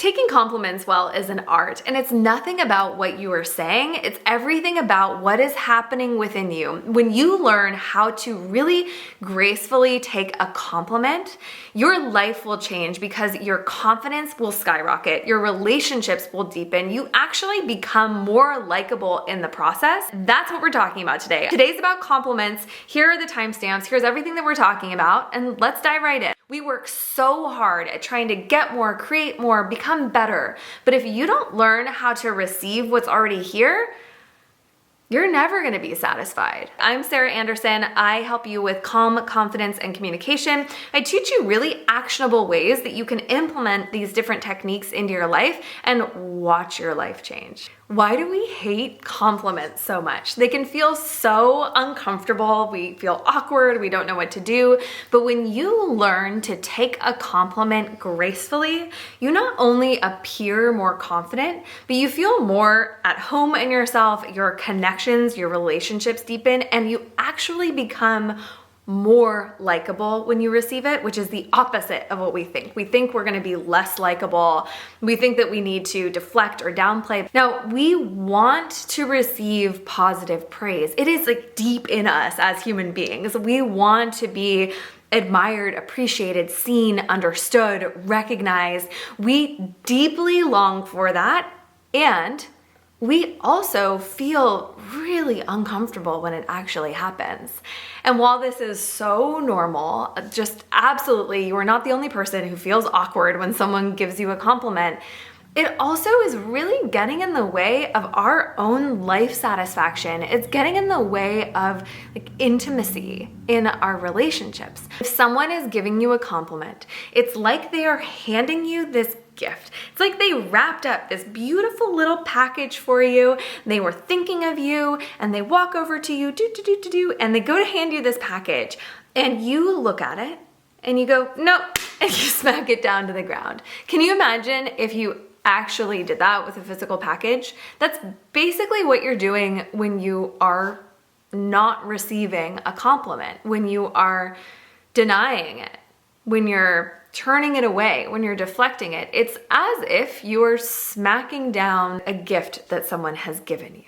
Taking compliments well is an art, and it's nothing about what you are saying, it's everything about what is happening within you. When you learn how to really gracefully take a compliment, your life will change because your confidence will skyrocket, your relationships will deepen, you actually become more likable in the process. That's what we're talking about today. Today's about compliments. Here are the timestamps, here's everything that we're talking about, and let's dive right in. We work so hard at trying to get more, create more, become better. But if you don't learn how to receive what's already here, you're never gonna be satisfied. I'm Sarah Anderson. I help you with calm, confidence, and communication. I teach you really actionable ways that you can implement these different techniques into your life and watch your life change. Why do we hate compliments so much? They can feel so uncomfortable. We feel awkward. We don't know what to do. But when you learn to take a compliment gracefully, you not only appear more confident, but you feel more at home in yourself, your connections, your relationships deepen, and you actually become more likable when you receive it, which is the opposite of what we think. We think we're gonna be less likable. We think that we need to deflect or downplay. Now, we want to receive positive praise. It is like deep in us as human beings. We want to be admired, appreciated, seen, understood, recognized. We deeply long for that, and we also feel really uncomfortable when it actually happens. And while this is so normal, just absolutely, you are not the only person who feels awkward when someone gives you a compliment, it also is really getting in the way of our own life satisfaction. It's getting in the way of intimacy in our relationships. If someone is giving you a compliment, it's like they are handing you this gift. It's like they wrapped up this beautiful little package for you. They were thinking of you, and they walk over to you, and they go to hand you this package, and you look at it and you go, nope, and you smack it down to the ground. Can you imagine if you actually did that with a physical package? That's basically what you're doing when you are not receiving a compliment, when you are denying it, when you're turning it away, when you're deflecting it. It's as if you're smacking down a gift that someone has given you.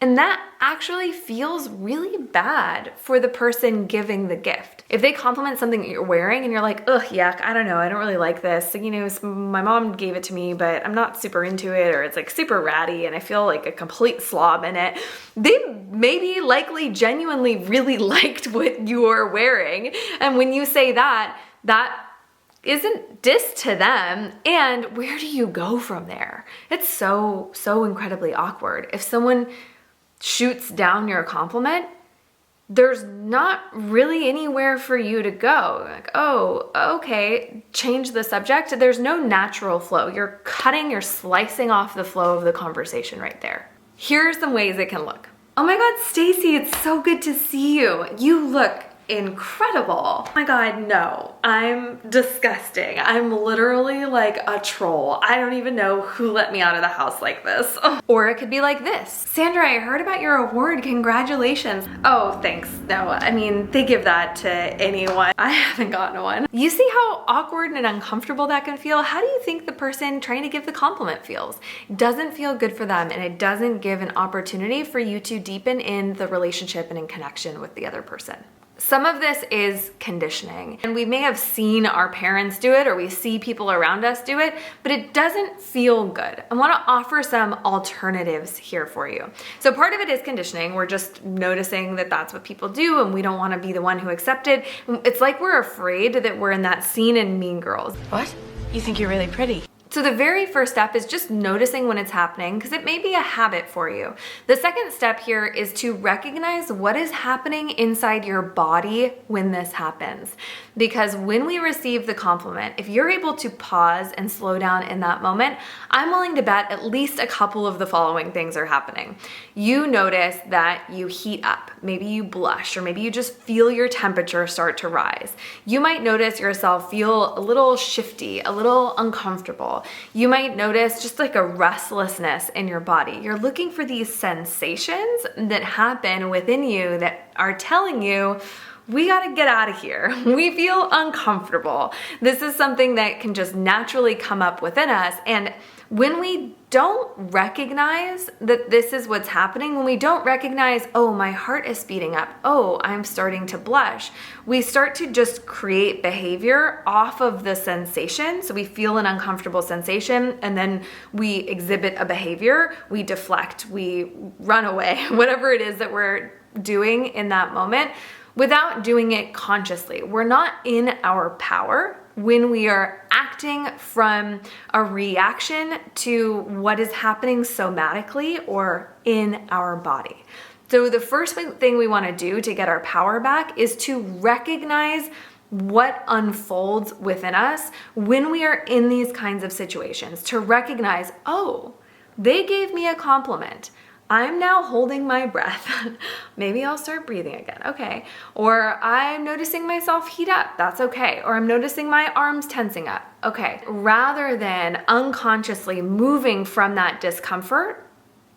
And that actually feels really bad for the person giving the gift. If they compliment something that you're wearing and you're like, ugh, yuck, I don't know, I don't really like this. You know, my mom gave it to me, but I'm not super into it, or it's like super ratty and I feel like a complete slob in it. They maybe likely genuinely really liked what you're wearing. And when you say that isn't diss to them, and where do you go from there? It's so incredibly awkward. If someone shoots down your compliment, there's not really anywhere for you to go. Like, oh, okay, change the subject. There's no natural flow. You're slicing off the flow of the conversation right there. Here are some ways it can look. Oh my God, Stacy, it's so good to see you. You look incredible. Oh my God, no, I'm disgusting. I'm literally like a troll. I don't even know who let me out of the house like this. Or it could be like this. Sandra, I heard about your award. Congratulations. Oh, thanks. No, I mean, they give that to anyone. I haven't gotten one. You see how awkward and uncomfortable that can feel? How do you think the person trying to give the compliment feels? It doesn't feel good for them, and it doesn't give an opportunity for you to deepen in the relationship and in connection with the other person. Some of this is conditioning, and we may have seen our parents do it, or we see people around us do it, but it doesn't feel good. I want to offer some alternatives here for you. So part of it is conditioning. We're just noticing that that's what people do, and we don't want to be the one who accepted. It's like we're afraid that we're in that scene in Mean Girls. What? You think you're really pretty? So the very first step is just noticing when it's happening, because it may be a habit for you. The second step here is to recognize what is happening inside your body when this happens. Because when we receive the compliment, if you're able to pause and slow down in that moment, I'm willing to bet at least a couple of the following things are happening. You notice that you heat up, maybe you blush, or maybe you just feel your temperature start to rise. You might notice yourself feel a little shifty, a little uncomfortable. You might notice just like a restlessness in your body. You're looking for these sensations that happen within you that are telling you we gotta get out of here. We feel uncomfortable. This is something that can just naturally come up within us. And when we don't recognize that this is what's happening, when we don't recognize, oh, my heart is speeding up, oh, I'm starting to blush, we start to just create behavior off of the sensation. So we feel an uncomfortable sensation and then we exhibit a behavior, we deflect, we run away, whatever it is that we're doing in that moment without doing it consciously. We're not in our power when we are acting from a reaction to what is happening somatically or in our body. So the first thing we want to do to get our power back is to recognize what unfolds within us when we are in these kinds of situations. To recognize, oh, they gave me a compliment. I'm now holding my breath. Maybe I'll start breathing again. Okay. Or I'm noticing myself heat up. That's okay. Or I'm noticing my arms tensing up. Okay. Rather than unconsciously moving from that discomfort,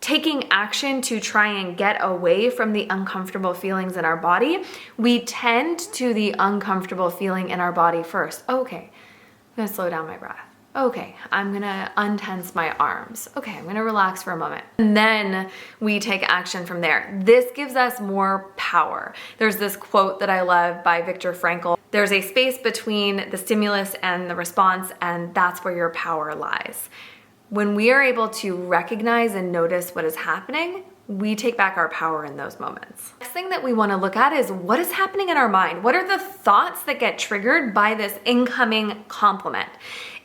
taking action to try and get away from the uncomfortable feelings in our body, we tend to the uncomfortable feeling in our body first. Okay. I'm going to slow down my breath. Okay, I'm gonna untense my arms. Okay, I'm gonna relax for a moment. And then we take action from there. This gives us more power. There's this quote that I love by Viktor Frankl. There's a space between the stimulus and the response, and that's where your power lies. When we are able to recognize and notice what is happening, we take back our power in those moments. Next thing that we want to look at is what is happening in our mind. What are the thoughts that get triggered by this incoming compliment?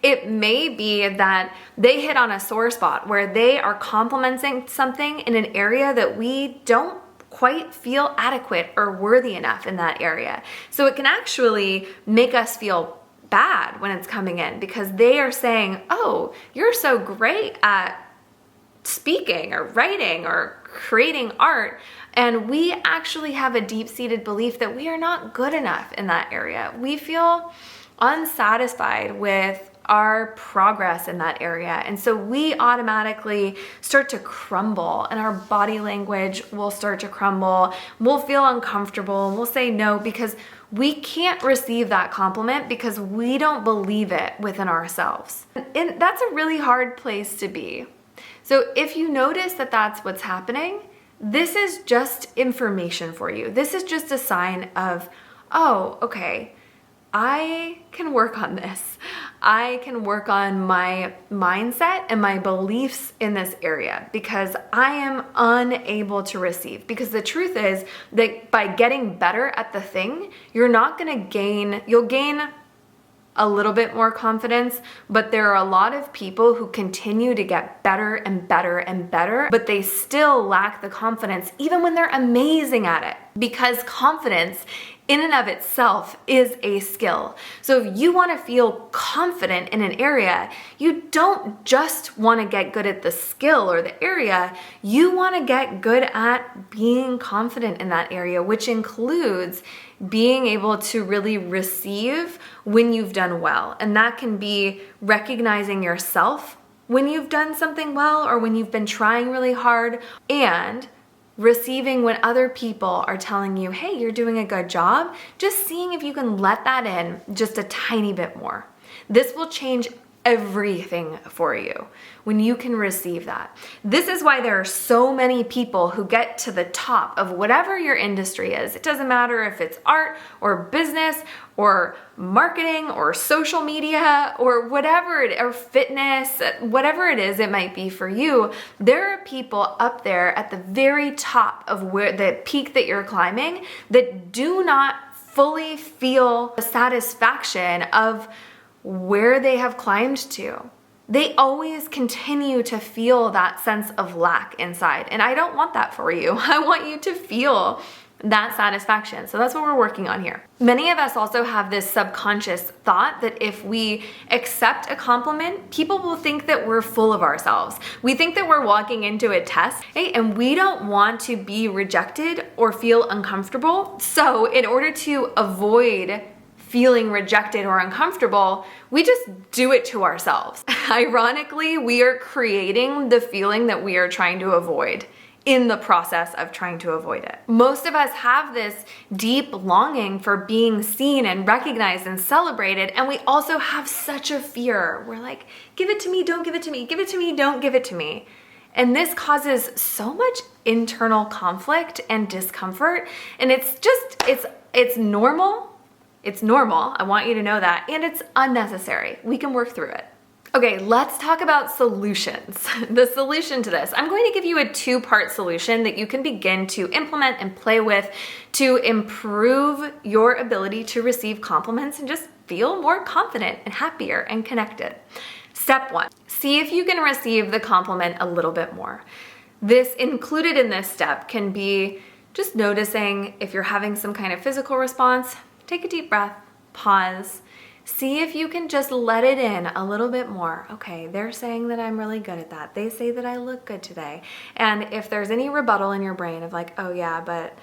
It may be that they hit on a sore spot where they are complimenting something in an area that we don't quite feel adequate or worthy enough in that area. So it can actually make us feel bad when it's coming in because they are saying, oh, you're so great at speaking or writing or creating art, and we actually have a deep-seated belief that we are not good enough in that area. We feel unsatisfied with our progress in that area, and so we automatically start to crumble, and our body language will start to crumble. We'll feel uncomfortable, and we'll say no because we can't receive that compliment because we don't believe it within ourselves. And that's a really hard place to be. So if you notice that that's what's happening, this is just information for you. This is just a sign of, oh, okay, I can work on this. I can work on my mindset and my beliefs in this area because I am unable to receive. Because the truth is that by getting better at the thing, you're not going to gain, you'll gain a little bit more confidence, but there are a lot of people who continue to get better and better and better, but they still lack the confidence even when they're amazing at it, because confidence in and of itself is a skill. So if you want to feel confident in an area, you don't just want to get good at the skill or the area, you want to get good at being confident in that area, which includes being able to really receive when you've done well. And that can be recognizing yourself when you've done something well or when you've been trying really hard, and receiving when other people are telling you, hey, you're doing a good job, just seeing if you can let that in just a tiny bit more. This will change everything for you when you can receive that. This is why there are so many people who get to the top of whatever your industry is. It doesn't matter if it's art or business or marketing or social media or whatever it, or fitness, whatever it is it might be for you. There are people up there at the very top of where the peak that you're climbing that do not fully feel the satisfaction of where they have climbed to. They always continue to feel that sense of lack inside. And I don't want that for you. I want you to feel that satisfaction. So that's what we're working on here. Many of us also have this subconscious thought that if we accept a compliment, people will think that we're full of ourselves. We think that we're walking into a test, right? And we don't want to be rejected or feel uncomfortable. So in order to avoid feeling rejected or uncomfortable, we just do it to ourselves. Ironically, we are creating the feeling that we are trying to avoid in the process of trying to avoid it. Most of us have this deep longing for being seen and recognized and celebrated, and we also have such a fear. We're like, give it to me, don't give it to me, give it to me, don't give it to me. And this causes so much internal conflict and discomfort, and it's normal. It's normal, I want you to know that, and it's unnecessary. We can work through it. Okay, let's talk about solutions. The solution to this. I'm going to give you a 2-part solution that you can begin to implement and play with to improve your ability to receive compliments and just feel more confident and happier and connected. Step 1, see if you can receive the compliment a little bit more. This included in this step can be just noticing if you're having some kind of physical response. Take a deep breath, pause. See if you can just let it in a little bit more. Okay, they're saying that I'm really good at that. They say that I look good today. And if there's any rebuttal in your brain of like, oh yeah, but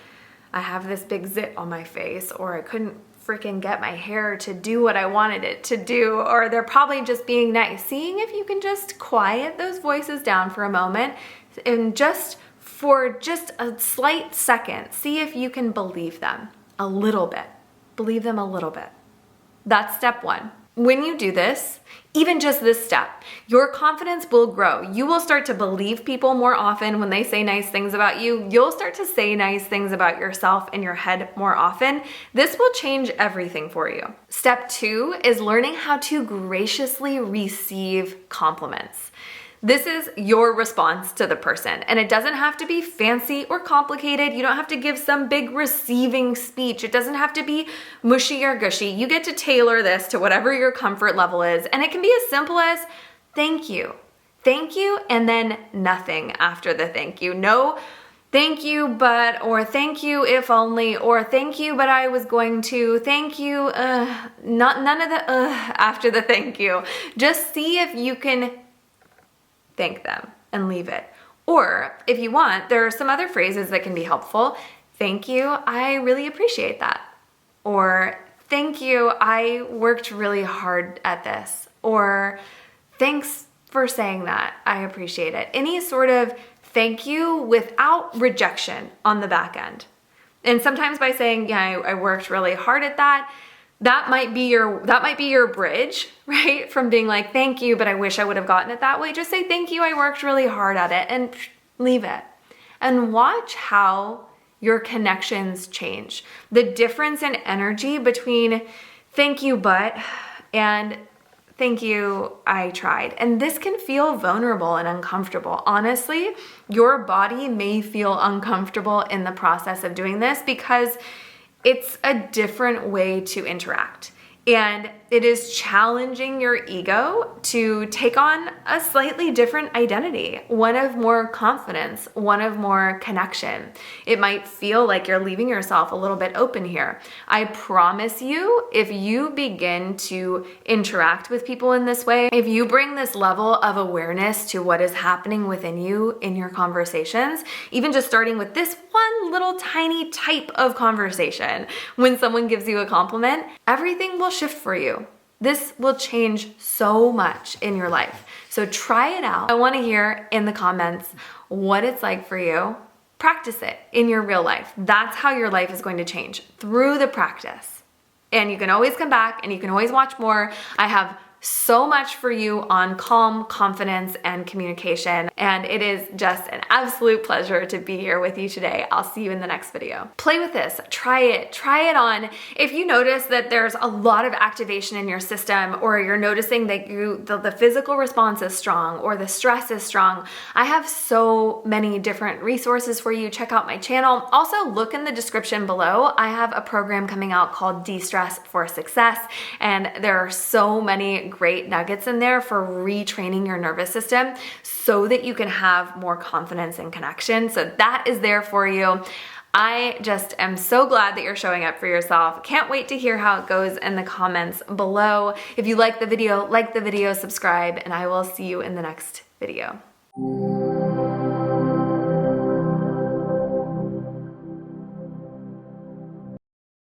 I have this big zit on my face, or I couldn't freaking get my hair to do what I wanted it to do, or they're probably just being nice. Seeing if you can just quiet those voices down for a moment and for just a slight second, see if you can believe them a little bit. Believe them a little bit. That's step 1. When you do this, even just this step, your confidence will grow. You will start to believe people more often when they say nice things about you. You'll start to say nice things about yourself in your head more often. This will change everything for you. Step 2 is learning how to graciously receive compliments. This is your response to the person, and it doesn't have to be fancy or complicated. You don't have to give some big receiving speech. It doesn't have to be mushy or gushy. You get to tailor this to whatever your comfort level is, and it can be as simple as thank you, and then nothing after the thank you. No thank you, but, or thank you if only, or thank you, but I was going to, thank you, none of the after the thank you. Just see if you can thank them and leave it. Or if you want, there are some other phrases that can be helpful. Thank you, I really appreciate that. Or thank you, I worked really hard at this. Or thanks for saying that, I appreciate it. Any sort of thank you without rejection on the back end. And sometimes by saying, yeah, I worked really hard at that, that might be your bridge, right? From being like, thank you, but I wish I would have gotten it that way. Just say, thank you, I worked really hard at it, and leave it. And watch how your connections change. The difference in energy between thank you, but, and thank you, I tried. And this can feel vulnerable and uncomfortable. Honestly, your body may feel uncomfortable in the process of doing this because it's a different way to interact. And it is challenging your ego to take on a slightly different identity, one of more confidence, one of more connection. It might feel like you're leaving yourself a little bit open here. I promise you, if you begin to interact with people in this way, if you bring this level of awareness to what is happening within you in your conversations, even just starting with this one little tiny type of conversation, when someone gives you a compliment, everything will shift for you. This will change so much in your life. So try it out. I want to hear in the comments what it's like for you. Practice it in your real life. That's how your life is going to change, through the practice. And you can always come back and you can always watch more. I have so much for you on calm, confidence, and communication. And it is just an absolute pleasure to be here with you today. I'll see you in the next video. Play with this, try it on. If you notice that there's a lot of activation in your system, or you're noticing that the physical response is strong or the stress is strong, I have so many different resources for you. Check out my channel. Also, look in the description below. I have a program coming out called De-Stress for Success, and there are so many great nuggets in there for retraining your nervous system so that you can have more confidence and connection. So that is there for you. I just am so glad that you're showing up for yourself. Can't wait to hear how it goes in the comments below. If you like the video, subscribe, and I will see you in the next video.